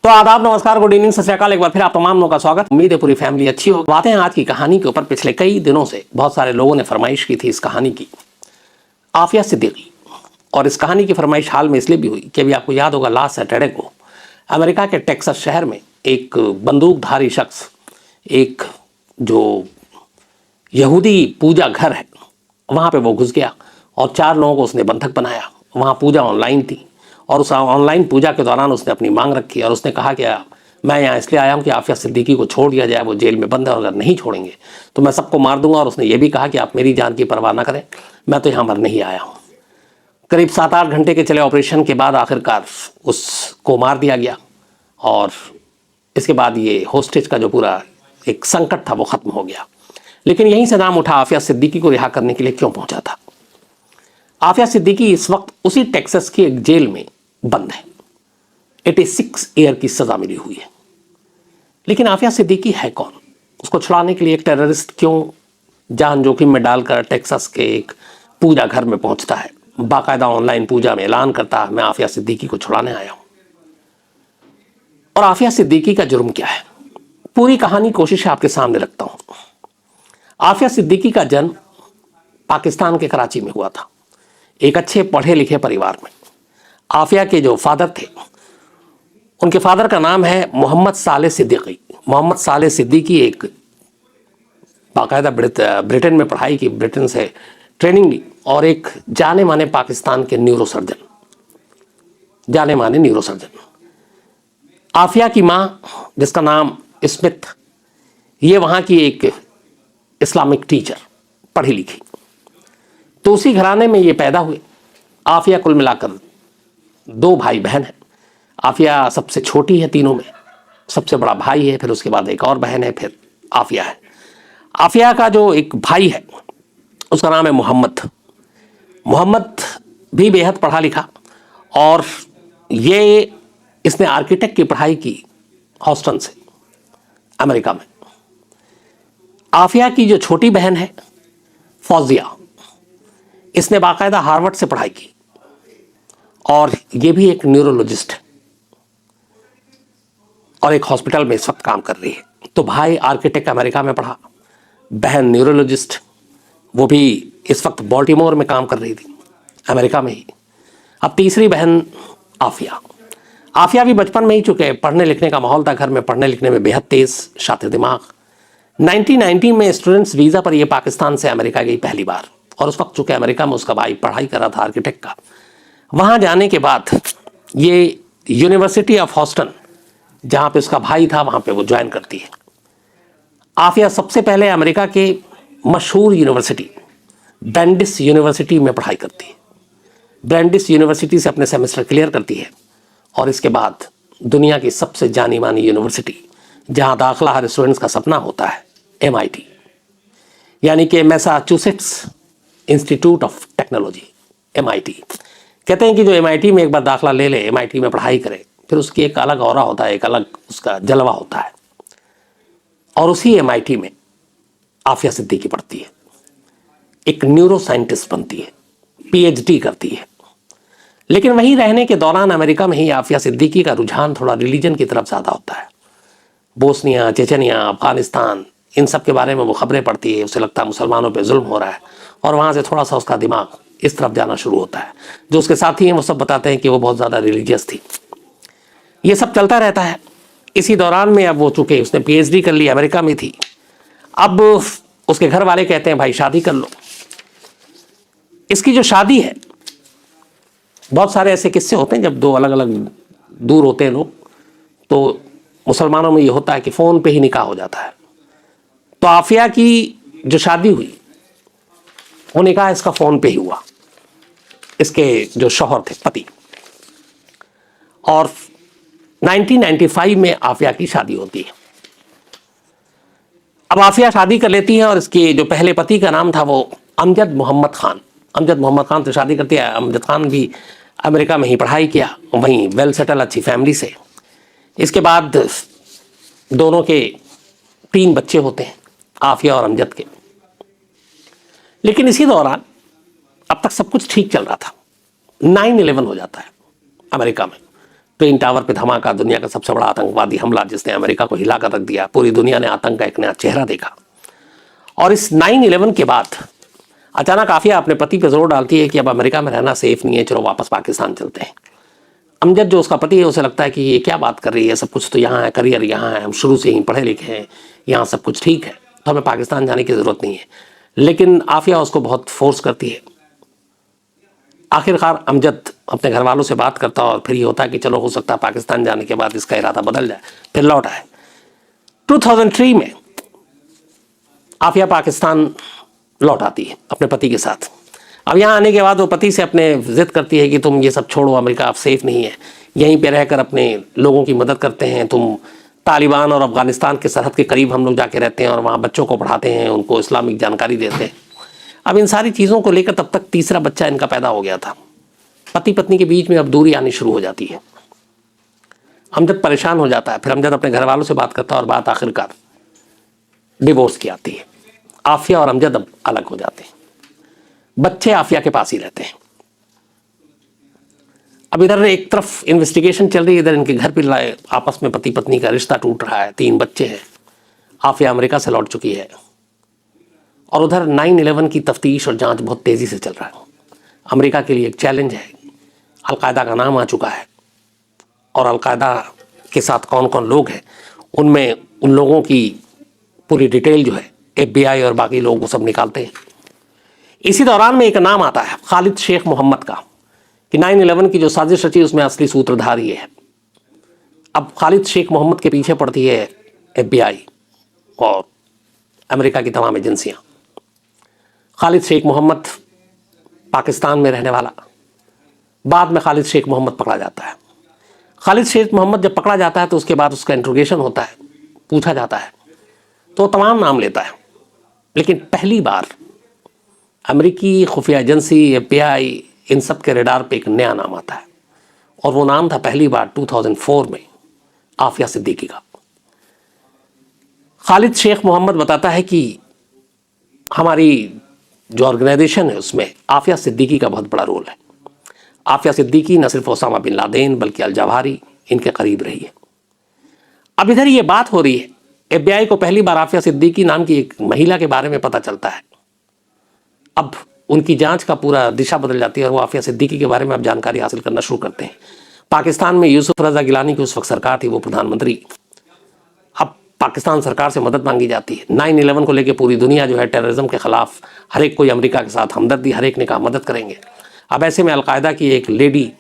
तो आदाब, नमस्कार, गुड इवनिंग, सत श्री अकाल। एक बार फिर आप तमाम लोगों का स्वागत। उम्मीद है पूरी फैमिली अच्छी हो। बातें हैं आज की कहानी के ऊपर। पिछले कई दिनों से बहुत सारे लोगों ने फरमाइश की थी इस कहानी की, आफिया सिद्दीकी। और इस कहानी की फरमाइश हाल में इसलिए भी हुई कि अभी आपको याद होगा, लास्ट सैटरडे को अमेरिका के टेक्सास शहर में एक बंदूकधारी शख्स एक जो यहूदी पूजा घर है वहाँ पे वो घुस गया और 4 लोगों को उसने बंधक बनाया। वहाँ पूजा ऑनलाइन थी और उस ऑनलाइन पूजा के दौरान उसने अपनी मांग रखी और उसने कहा कि मैं यहाँ इसलिए आया हूँ कि आफिया सिद्दीकी को छोड़ दिया जाए, वो जेल में बंद है और अगर नहीं छोड़ेंगे तो मैं सबको मार दूंगा। और उसने ये भी कहा कि आप मेरी जान की परवाह ना करें, मैं तो यहाँ मरने ही आया हूँ। करीब 7-8 घंटे के चले ऑपरेशन के बाद आखिरकार उसको मार दिया गया और इसके बाद ये होस्टेज का जो पूरा एक संकट था वो खत्म हो गया। लेकिन यहीं से नाम उठा आफिया सिद्दीकी को रिहा करने के लिए क्यों पहुंचा था। आफिया सिद्दीकी इस वक्त उसी टेक्सास की एक जेल में बंद है। 86 ईयर की सजा मिली हुई है। लेकिन आफिया सिद्दीकी है कौन? उसको छुड़ाने के लिए एक टेररिस्ट क्यों जान जोखिम में डालकर टेक्सास के एक पूजा घर में पहुंचता है, बाकायदा ऑनलाइन पूजा में ऐलान करता है मैं आफिया सिद्दीकी को छुड़ाने आया हूं। और आफिया सिद्दीकी का जुर्म क्या है, पूरी कहानी कोशिश आपके सामने रखता हूं। आफिया सिद्दीकी का जन्म पाकिस्तान के कराची में हुआ था, एक अच्छे पढ़े लिखे परिवार में। आफिया के जो फादर थे, उनके फादर का नाम है मोहम्मद साले सिद्दीकी। मोहम्मद साले सिद्दीकी एक बाकायदा ब्रिटेन में पढ़ाई की, ब्रिटेन से ट्रेनिंग ली और एक जाने माने पाकिस्तान के न्यूरोसर्जन, जाने माने न्यूरोसर्जन। आफिया की माँ जिसका नाम स्मिथ, ये वहाँ की एक इस्लामिक टीचर, पढ़ी लिखी। तो उसी घराने में ये पैदा हुए। आफिया कुल मिलाकर 2 भाई बहन हैं। आफिया सबसे छोटी है तीनों में, सबसे बड़ा भाई है, फिर उसके बाद एक और बहन है, फिर आफिया है। आफिया का जो एक भाई है उसका नाम है मोहम्मद। मोहम्मद भी बेहद पढ़ा लिखा और इसने आर्किटेक्ट की पढ़ाई की हॉस्टन से, अमेरिका में। आफिया की जो छोटी बहन है फौजिया, इसने बाकायदा हार्वर्ड से पढ़ाई की और ये भी एक न्यूरोलॉजिस्ट है और एक हॉस्पिटल में इस वक्त काम कर रही है। तो भाई आर्किटेक्ट अमेरिका में पढ़ा, बहन न्यूरोलॉजिस्ट, वो भी इस वक्त बॉल्टीमोर में काम कर रही थी, अमेरिका में ही। अब तीसरी बहन आफिया। आफिया भी बचपन में ही, चूंकि पढ़ने लिखने का माहौल था घर में, पढ़ने लिखने में बेहद तेज, शातिर दिमाग। 1990 में स्टूडेंट्स वीज़ा पर ये पाकिस्तान से अमेरिका गई पहली बार। और उस वक्त चूंकि अमेरिका में उसका भाई पढ़ाई कर रहा था आर्किटेक्ट का, वहाँ जाने के बाद ये यूनिवर्सिटी ऑफ हॉस्टन, जहाँ पे उसका भाई था, वहाँ पे वो ज्वाइन करती है। आफिया सबसे पहले अमेरिका के मशहूर यूनिवर्सिटी ब्रैंडिस यूनिवर्सिटी में पढ़ाई करती है। ब्रैंडिस यूनिवर्सिटी से अपने सेमेस्टर क्लियर करती है और इसके बाद दुनिया की सबसे जानी मानी यूनिवर्सिटी, जहाँ दाखिला हर स्टूडेंट्स का सपना होता है, MIT, यानी कि Massachusetts institute of technology, MIT। कहते हैं कि जो MIT में एक बार दाखिला ले ले, MIT में पढ़ाई करे, फिर उसकी एक अलग ऑरा होता है, एक अलग उसका जलवा होता है। और उसी MIT में आफिया सिद्दीकी पढ़ती है, एक न्यूरो साइंटिस्ट बनती है, PhD करती है। लेकिन वहीं रहने के दौरान अमेरिका में ही आफिया सिद्दीकी का रुझान थोड़ा रिलीजन की तरफ ज़्यादा होता है। बोस्निया, चेचनिया, अफगानिस्तान, इन सब के बारे में वो खबरें पढ़ती है। उसे लगता है मुसलमानों पे जुल्म हो रहा है और वहाँ से थोड़ा सा उसका दिमाग इस तरफ जाना शुरू होता है। जो उसके साथी हैं वो सब बताते हैं कि वो बहुत ज़्यादा रिलीजियस थी। ये सब चलता रहता है। इसी दौरान में अब वो, चूँकि उसने PhD कर ली, अमेरिका में थी, अब उसके घर वाले कहते हैं भाई शादी कर लो। इसकी जो शादी है, बहुत सारे ऐसे किस्से होते हैं जब 2 अलग अलग दूर होते हैं लोग, तो मुसलमानों में ये होता है कि फ़ोन पे ही निकाह हो जाता है। तो आफिया की जो शादी हुई वो निकाह इसका फ़ोन पे ही हुआ, इसके जो शौहर थे, पति। और 1995 में आफिया की शादी होती है। अब आफिया शादी कर लेती है और इसके जो पहले पति का नाम था वो अमजद मोहम्मद खान। अमजद मोहम्मद खान से शादी करती है। अमजद खान भी अमेरिका में ही पढ़ाई किया, वहीं वेल सेटल अच्छी फैमिली से। इसके बाद दोनों के 3 बच्चे होते हैं, आफिया और अमजद के। लेकिन इसी दौरान अब तक सब कुछ ठीक चल रहा था। 9/11 हो जाता है अमेरिका में। ट्विन टावर पे धमाका, दुनिया का सबसे बड़ा आतंकवादी हमला जिसने अमेरिका को हिला कर रख दिया। पूरी दुनिया ने आतंक का एक नया चेहरा देखा। और इस 9/11 के बाद अचानक आफिया अपने पति पे जोर डालती है कि अब अमेरिका में रहना सेफ नहीं है, चलो वापस पाकिस्तान चलते हैं। अमजद जो उसका पति है उसे लगता है कि ये क्या बात कर रही है, सब कुछ तो यहाँ है, करियर यहाँ है, हम शुरू से ही पढ़े लिखे हैं, यहाँ सब कुछ ठीक है, तो हमें पाकिस्तान जाने की ज़रूरत नहीं है। लेकिन आफिया उसको बहुत फोर्स करती है। आखिरकार अमजद अपने घर वालों से बात करता है और फिर ये होता है कि चलो हो सकता है पाकिस्तान जाने के बाद इसका इरादा बदल जाए, फिर लौट आए। 2003 में आफिया पाकिस्तान लौट आती है अपने पति के साथ। अब यहाँ आने के बाद वो पति से अपने जिद करती है कि तुम ये सब छोड़ो, अमेरिका अब सेफ नहीं है, यहीं पे रहकर अपने लोगों की मदद करते हैं, तुम तालिबान और अफगानिस्तान के सरहद के करीब हम लोग जाके रहते हैं और वहाँ बच्चों को पढ़ाते हैं, उनको इस्लामिक जानकारी देते हैं। अब इन सारी चीज़ों को लेकर तब तक तीसरा बच्चा इनका पैदा हो गया था। पति पत्नी के बीच में अब दूरी आनी शुरू हो जाती है। अमजद परेशान हो जाता है। फिर अमजद अपने घर वालों से बात करता है और बात आखिरकार डिवोर्स की आती है। आफिया और अमजद अब अलग हो जाते हैं। बच्चे आफिया के पास ही रहते हैं। अब इधर एक तरफ इन्वेस्टिगेशन चल रही है, इधर इनके घर पे आपस में पति पत्नी का रिश्ता टूट रहा है, 3 बच्चे हैं। आफिया अमेरिका से लौट चुकी है और उधर 9/11 की तफ्तीश और जांच बहुत तेजी से चल रहा है। अमेरिका के लिए एक चैलेंज है। अलकायदा का नाम आ चुका है और अलकायदा के साथ कौन कौन लोग हैं उनमें उन लोगों की पूरी डिटेल जो है FBI और बाकी लोग वो सब निकालते हैं। इसी दौरान में एक नाम आता है खालिद शेख मोहम्मद का कि 9/11 की जो साजिश रची उसमें असली सूत्रधार ये है। अब खालिद शेख मोहम्मद के पीछे पड़ती है FBI और अमेरिका की तमाम एजेंसियां। खालिद शेख मोहम्मद पाकिस्तान में रहने वाला, बाद में खालिद शेख मोहम्मद पकड़ा जाता है। खालिद शेख मोहम्मद जब पकड़ा जाता है तो उसके बाद उसका इंट्रोगेशन होता है, पूछा जाता है तो तमाम नाम लेता है। लेकिन पहली बार अमेरिकी खुफिया एजेंसी FBI इन सब के रडार पे एक नया नाम आता है और वो नाम था पहली बार 2004 में आफिया सिद्दीकी का। खालिद शेख मोहम्मद बताता है कि हमारी जो ऑर्गेनाइजेशन है उसमें आफिया सिद्दीकी का बहुत बड़ा रोल है। आफिया सिद्दीकी न सिर्फ ओसामा बिन लादेन बल्कि अल जवाहिरी इनके करीब रही है। अब इधर ये बात हो रही है, FBI को पहली बार आफिया सिद्दीकी नाम की एक महिला के बारे में पता चलता है। अब उनकी जांच का पूरा दिशा बदल जाती है और वो आफिया सिद्दीकी के बारे में अब जानकारी हासिल करना शुरू करते हैं। पाकिस्तान में यूसुफ रजा गिलानी की उस वक्त सरकार थी, वो प्रधानमंत्री। अब पाकिस्तान सरकार से मदद मांगी जाती है। 9/11 को लेकर पूरी दुनिया जो है टेररिज्म के खिलाफ, हर एक कोई अमेरिका के साथ हमदर्दी, हर एक ने कहा मदद करेंगे। अब ऐसे में अलकायदा की एक लेडी,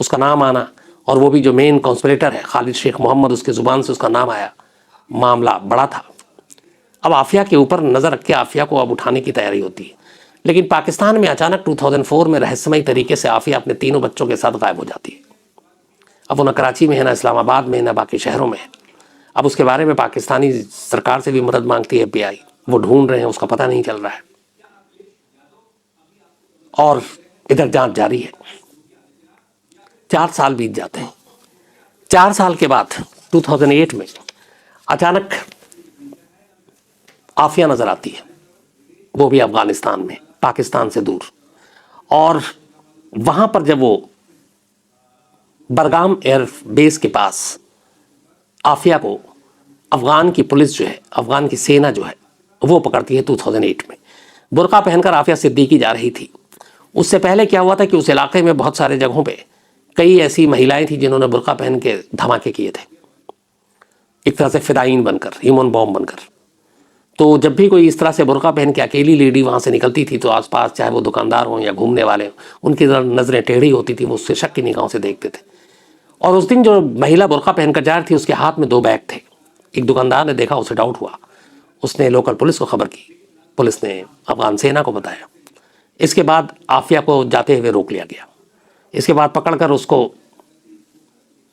उसका नाम आना और वो भी जो मेन कॉन्स्पिरेटर है खालिद शेख मोहम्मद, उसके ज़ुबान से उसका नाम आया, मामला बड़ा था। अब आफिया के ऊपर नज़र रख के आफिया को अब उठाने की तैयारी होती है। लेकिन पाकिस्तान में अचानक 2004 में रहस्यमयी तरीके से आफिया अपने 3 बच्चों के साथ गायब हो जाती है। अब वो न कराची में है, ना इस्लामाबाद में, ना बाकी शहरों में है। अब उसके बारे में पाकिस्तानी सरकार से भी मदद मांगती है FBI, वो ढूंढ रहे हैं, उसका पता नहीं चल रहा है और इधर जांच जारी है। 4 साल बीत जाते हैं। 4 साल के बाद 2008 में अचानक आफिया नजर आती है, वो भी अफगानिस्तान में, पाकिस्तान से दूर। और वहां पर जब वो बरगाम एयर बेस के पास आफिया को अफगान की पुलिस जो है, अफगान की सेना जो है वो पकड़ती है 2008 में। बुर्का पहनकर आफिया सिद्दीकी जा रही थी। उससे पहले क्या हुआ था कि उस इलाके में बहुत सारे जगहों पे कई ऐसी महिलाएं थी जिन्होंने बुर्का पहन के धमाके किए थे, एक तरह से फिदाइन बनकर, ह्यूमन बॉम्ब बनकर। तो जब भी कोई इस तरह से बुर्का पहन के अकेली लेडी वहाँ से निकलती थी तो आसपास चाहे वो दुकानदार हों या घूमने वाले हों, उनकी नज़रें टेढ़ी होती थी, वो उससे शक की निगाहों से देखते थे। और उस दिन जो महिला बुर्का पहनकर जा रही थी उसके हाथ में 2 बैग थे। एक दुकानदार ने देखा, उसे डाउट हुआ, उसने लोकल पुलिस को खबर की, पुलिस ने अफगान सेना को बताया। इसके बाद आफिया को जाते हुए रोक लिया गया। इसके बाद पकड़कर उसको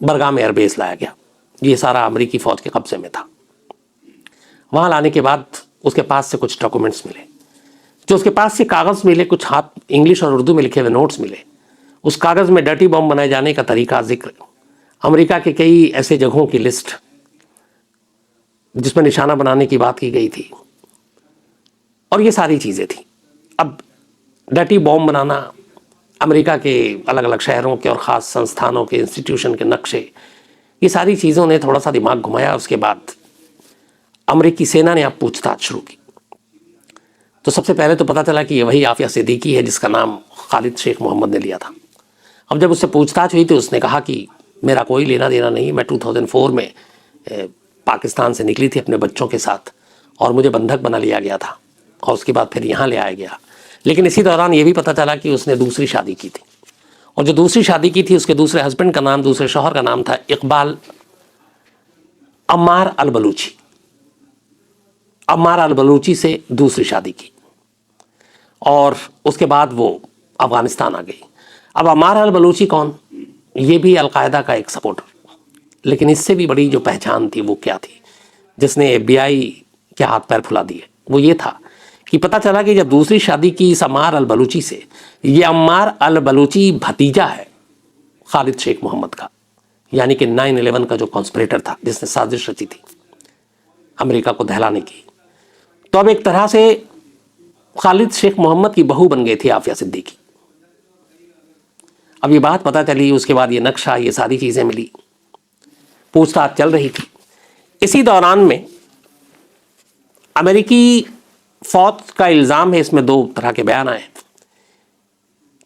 बरगाम एयरबेस लाया गया। ये सारा अमेरिकी फ़ौज के कब्जे में था। वहाँ लाने के बाद उसके पास से कुछ डॉक्यूमेंट्स मिले, जो उसके पास से कागज़ मिले, कुछ हाथ इंग्लिश और उर्दू में लिखे हुए नोट्स मिले। उस कागज़ में डर्टी बॉम्ब बनाए जाने का तरीका, जिक्र, अमेरिका के कई ऐसे जगहों की लिस्ट जिसमें निशाना बनाने की बात की गई थी और ये सारी चीज़ें थी। अब डर्टी बॉम्ब बनाना अमेरिका के अलग अलग शहरों के और ख़ास संस्थानों के इंस्टीट्यूशन के नक्शे, ये सारी चीज़ों ने थोड़ा सा दिमाग घुमाया। उसके बाद अमेरिकी सेना ने अब पूछताछ शुरू की। तो सबसे पहले तो पता चला कि ये वही आफिया सिद्दीकी है जिसका नाम खालिद शेख मोहम्मद ने लिया था। अब जब उससे पूछताछ हुई तो उसने कहा कि मेरा कोई लेना देना नहीं, मैं 2004 में पाकिस्तान से निकली थी अपने बच्चों के साथ और मुझे बंधक बना लिया गया था और उसके बाद फिर यहाँ ले आया गया। लेकिन इसी दौरान ये भी पता चला कि उसने दूसरी शादी की थी और जो दूसरी शादी की थी उसके दूसरे हस्बैंड का नाम, दूसरे शौहर का नाम था इकबाल अम्मार अल बलूची। अम्मार अल बलूची से दूसरी शादी की और उसके बाद वो अफ़गानिस्तान आ गई। अब अम्मार अल बलूची कौन? ये भी अलकायदा का एक सपोर्टर, लेकिन इससे भी बड़ी जो पहचान थी वो क्या थी जिसने FBI के हाथ पैर फुला दिए, वो ये था कि पता चला कि जब दूसरी शादी की इस अम्मार अल बलूची से, ये अम्मार अल बलूची भतीजा है खालिद शेख मोहम्मद का, यानी कि 9/11 का जो कॉन्स्पिरेटर था जिसने साजिश रची थी अमेरिका को दहलाने की। तो अब एक तरह से खालिद शेख मोहम्मद की बहू बन गई थी आफिया सिद्दीकी। अब ये बात पता चली, उसके बाद ये नक्शा, ये सारी चीज़ें मिली, पूछताछ चल रही थी। इसी दौरान में अमेरिकी फौज का इल्ज़ाम है, इसमें 2 तरह के बयान आए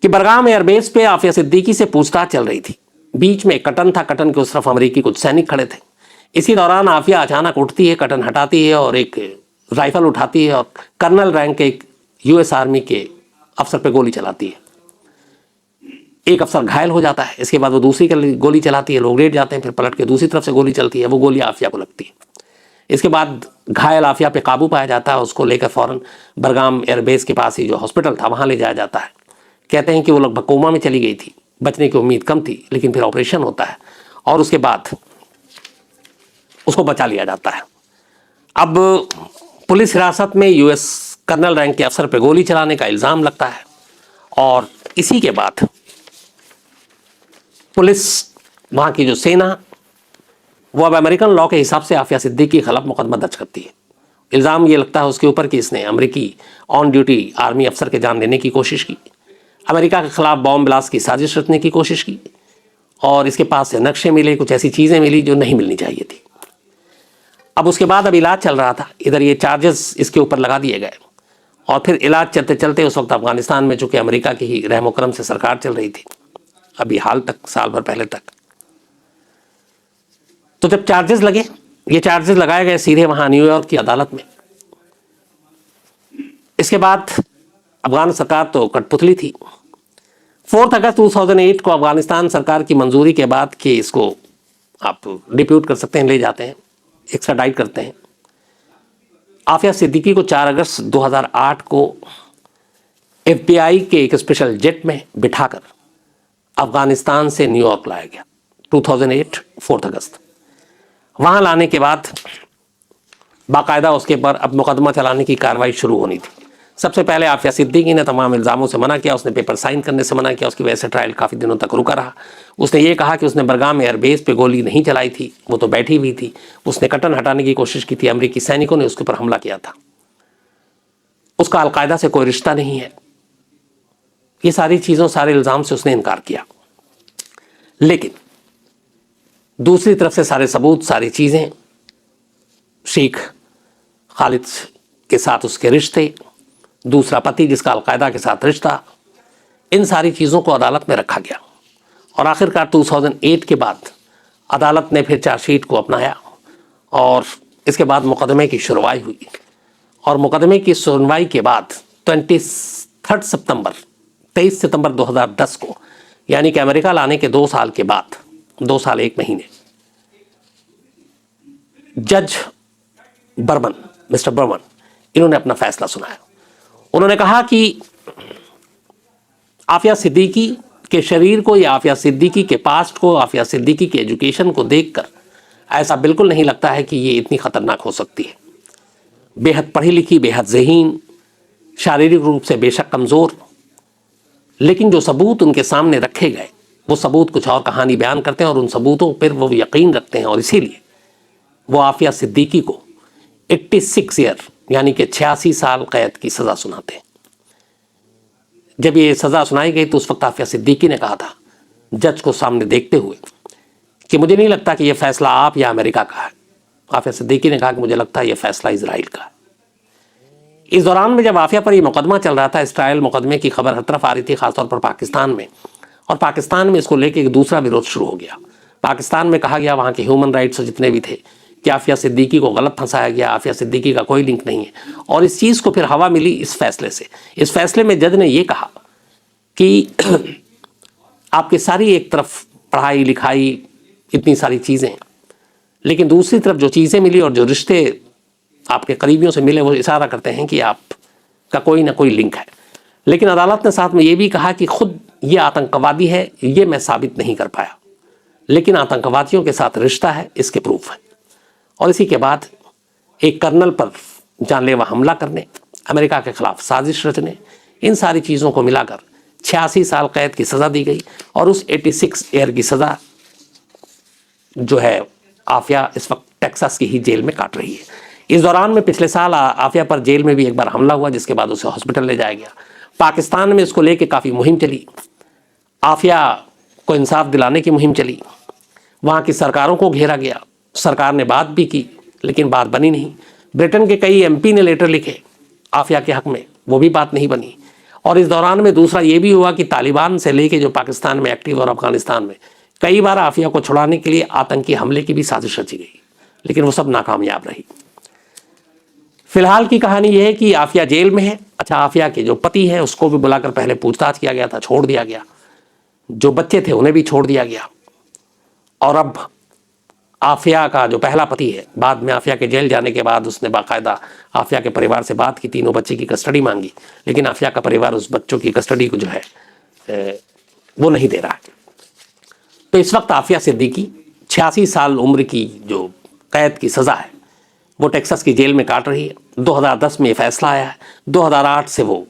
कि बरगाम एयरबेस पे आफिया सिद्दीकी से पूछताछ चल रही थी। बीच में कटन था, कटन के उस तरफ अमेरिकी कुछ सैनिक खड़े थे। इसी दौरान आफिया अचानक उठती है, कटन हटाती है और एक राइफल उठाती है और कर्नल रैंक के एक US आर्मी के अफसर पे गोली चलाती है। एक अफसर घायल हो जाता है। इसके बाद वो दूसरी गोली चलाती है, लोग लेट जाते हैं, फिर पलट के दूसरी तरफ से गोली चलती है, वो गोली आफिया को लगती है। इसके बाद घायल आफिया पे काबू पाया जाता है, उसको लेकर फ़ौरन बरगाम एयरबेस के पास ही जो हॉस्पिटल था वहाँ ले जाया जाता है। कहते हैं कि वो लगभग कोमा में चली गई थी, बचने की उम्मीद कम थी, लेकिन फिर ऑपरेशन होता है और उसके बाद उसको बचा लिया जाता है। अब पुलिस हिरासत में US कर्नल रैंक के अफसर पे गोली चलाने का इल्ज़ाम लगता है और इसी के बाद पुलिस, वहाँ की जो सेना, वो अब अमेरिकन लॉ के हिसाब से आफिया सिद्दीकी के खिलाफ मुकदमा दर्ज करती है। इल्ज़ाम ये लगता है उसके ऊपर कि इसने अमेरिकी ऑन ड्यूटी आर्मी अफसर के जान लेने की कोशिश की, अमेरिका के खिलाफ बॉम्ब ब्लास्ट की साजिश रचने की कोशिश की और इसके पास से नक्शे मिले, कुछ ऐसी चीज़ें मिली जो नहीं मिलनी चाहिए थी। अब उसके बाद अब इलाज चल रहा था, इधर ये चार्जेस इसके ऊपर लगा दिए गए और फिर इलाज चलते चलते उस वक्त अफगानिस्तान में, चूँकि अमेरिका की ही रहम करम से सरकार चल रही थी अभी हाल तक, साल भर पहले तक, तो जब चार्जेस लगे, ये चार्जेस लगाए गए सीधे वहाँ न्यूयॉर्क की अदालत में। इसके बाद अफगान सरकार तो कठपुतली थी। 4 अगस्त 2008 को अफगानिस्तान सरकार की मंजूरी के बाद कि इसको आप डिप्यूट कर सकते हैं, ले जाते हैं, एक्स्ट्राडाइट करते हैं। आफिया सिद्दीकी को 4 अगस्त 2008 को FBI के एक स्पेशल जेट में बिठाकर अफगानिस्तान से न्यूयॉर्क लाया गया 2008 4 अगस्त। वहाँ लाने के बाद बाकायदा उसके पर अब मुकदमा चलाने की कार्रवाई शुरू होनी थी। सबसे पहले आफिया सिद्दीकी ने तमाम इल्ज़ामों से मना किया, उसने पेपर साइन करने से मना किया, उसकी वजह से ट्रायल काफ़ी दिनों तक रुका रहा। उसने ये कहा कि उसने बरगाम एयरबेस पे गोली नहीं चलाई थी, वो तो बैठी हुई थी, उसने कटन हटाने की कोशिश की थी, अमेरिकी सैनिकों ने उसके ऊपर हमला किया था, उसका अलकायदा से कोई रिश्ता नहीं है। ये सारी चीज़ों, सारे इल्ज़ाम से उसने इनकार किया। लेकिन दूसरी तरफ से सारे सबूत, सारी चीज़ें, शेख खालिद के साथ उसके रिश्ते, दूसरा पति जिसका अलकायदा के साथ रिश्ता, इन सारी चीज़ों को अदालत में रखा गया और आखिरकार 2008 के बाद अदालत ने फिर चार्जशीट को अपनाया और इसके बाद मुकदमे की शुरुआत हुई और मुकदमे की सुनवाई के बाद 23 सितंबर 2010 को, यानी कि अमेरिका लाने के 2 साल के बाद, 2 साल 1 महीने, जज बर्मन, मिस्टर बर्मन, इन्होंने अपना फैसला सुनाया। उन्होंने कहा कि आफिया सिद्दीकी के शरीर को या आफिया सिद्दीकी के पास्ट को, आफिया सिद्दीकी के एजुकेशन को देखकर ऐसा बिल्कुल नहीं लगता है कि ये इतनी खतरनाक हो सकती है। बेहद पढ़ी लिखी, बेहद ज़हीन, शारीरिक रूप से बेशक कमज़ोर, लेकिन जो सबूत उनके सामने रखे गए वो सबूत कुछ और कहानी बयान करते हैं और उन सबूतों पर वो यकीन रखते हैं और इसीलिए वो आफिया सिद्दीकी को 86 ईयर यानी कि 86 साल कैद की सज़ा सुनाते हैं। जब ये सज़ा सुनाई गई तो उस वक्त आफिया सिद्दीकी ने कहा था जज को सामने देखते हुए कि मुझे नहीं लगता कि यह फैसला आप या अमेरिका का है। आफिया सिद्दीकी ने कहा कि मुझे लगता है यह फैसला इजराइल का है। इस दौरान में जब आफिया पर यह मुकदमा चल रहा था, इसराइल मुकदमे की खबर हर तरफ आ रही थी, खासतौर पर पाकिस्तान में, और पाकिस्तान में इसको लेकर एक दूसरा विरोध शुरू हो गया। पाकिस्तान में कहा गया, वहाँ के ह्यूमन राइट्स जितने भी थे, कि आफिया सिद्दीकी को गलत फंसाया गया, आफिया सिद्दीकी का कोई लिंक नहीं है। और इस चीज़ को फिर हवा मिली इस फैसले से। इस फैसले में जज ने यह कहा कि आपकी सारी एक तरफ पढ़ाई लिखाई इतनी सारी चीज़ें, लेकिन दूसरी तरफ जो चीज़ें मिली और जो रिश्ते आपके करीबियों से मिले वो इशारा करते हैं कि आपका कोई ना कोई लिंक है। लेकिन अदालत ने साथ में ये भी कहा कि खुद ये आतंकवादी है, ये मैं साबित नहीं कर पाया, लेकिन आतंकवादियों के साथ रिश्ता है, इसके प्रूफ है। और इसी के बाद एक कर्नल पर जानलेवा हमला करने, अमेरिका के खिलाफ साजिश रचने, इन सारी चीज़ों को मिलाकर 86 साल कैद की सज़ा दी गई। और उस 86 ईयर की सज़ा जो है आफिया इस वक्त टेक्सास की ही जेल में काट रही है। इस दौरान में पिछले साल आफिया पर जेल में भी एक बार हमला हुआ, जिसके बाद उसे हॉस्पिटल ले जाया गया। पाकिस्तान में इसको लेके काफ़ी मुहिम चली, आफिया को इंसाफ दिलाने की मुहिम चली, वहाँ की सरकारों को घेरा गया, सरकार ने बात भी की लेकिन बात बनी नहीं। ब्रिटेन के कई एमपी ने लेटर लिखे आफिया के हक में, वो भी बात नहीं बनी। और इस दौरान में दूसरा ये भी हुआ कि तालिबान से लेके जो पाकिस्तान में एक्टिव और अफगानिस्तान में कई बार आफिया को छुड़ाने के लिए आतंकी हमले की भी साजिश रची गई, लेकिन वो सब नाकामयाब रही। फिलहाल की कहानी यह है कि आफिया जेल में है। अच्छा, आफिया के जो पति है उसको भी बुलाकर पहले पूछताछ किया गया था, छोड़ दिया गया। जो बच्चे थे उन्हें भी छोड़ दिया गया। और अब आफिया का जो पहला पति है, बाद में आफिया के जेल जाने के बाद उसने बाकायदा आफिया के परिवार से बात की, तीनों बच्चे की कस्टडी मांगी, लेकिन आफिया का परिवार उस बच्चों की कस्टडी को जो है वो नहीं दे रहा है। तो इस वक्त आफिया सिद्दीकी 86 साल उम्र की जो कैद की सज़ा है वो टेक्सास की जेल में काट रही है। 2010 में ये फैसला आया है, 2008 से वो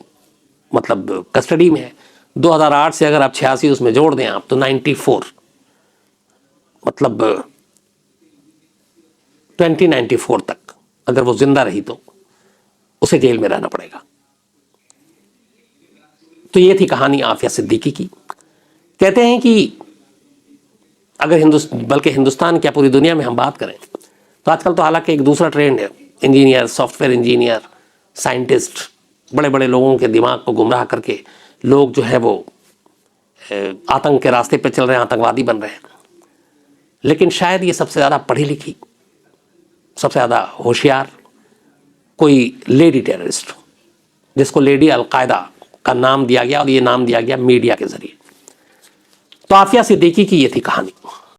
मतलब कस्टडी में है। 2008 से अगर आप 86 उसमें जोड़ दें आप तो 94, मतलब 2094 तक अगर वो जिंदा रही तो उसे जेल में रहना पड़ेगा। तो ये थी कहानी आफिया सिद्दीकी की। कहते हैं कि अगर बल्कि हिंदुस्तान क्या पूरी दुनिया में हम बात करें तो आजकल तो हालांकि एक दूसरा ट्रेंड है, इंजीनियर, सॉफ्टवेयर इंजीनियर, साइंटिस्ट, बड़े बड़े लोगों के दिमाग को गुमराह करके लोग जो है वो आतंक के रास्ते पे चल रहे हैं, आतंकवादी बन रहे हैं। लेकिन शायद ये सबसे ज़्यादा पढ़ी लिखी, सबसे ज़्यादा होशियार कोई लेडी टेररिस्ट, जिसको लेडी अलकायदा का नाम दिया गया, और ये नाम दिया गया मीडिया के ज़रिए। तो आफिया सिद्दीकी की ये थी कहानी।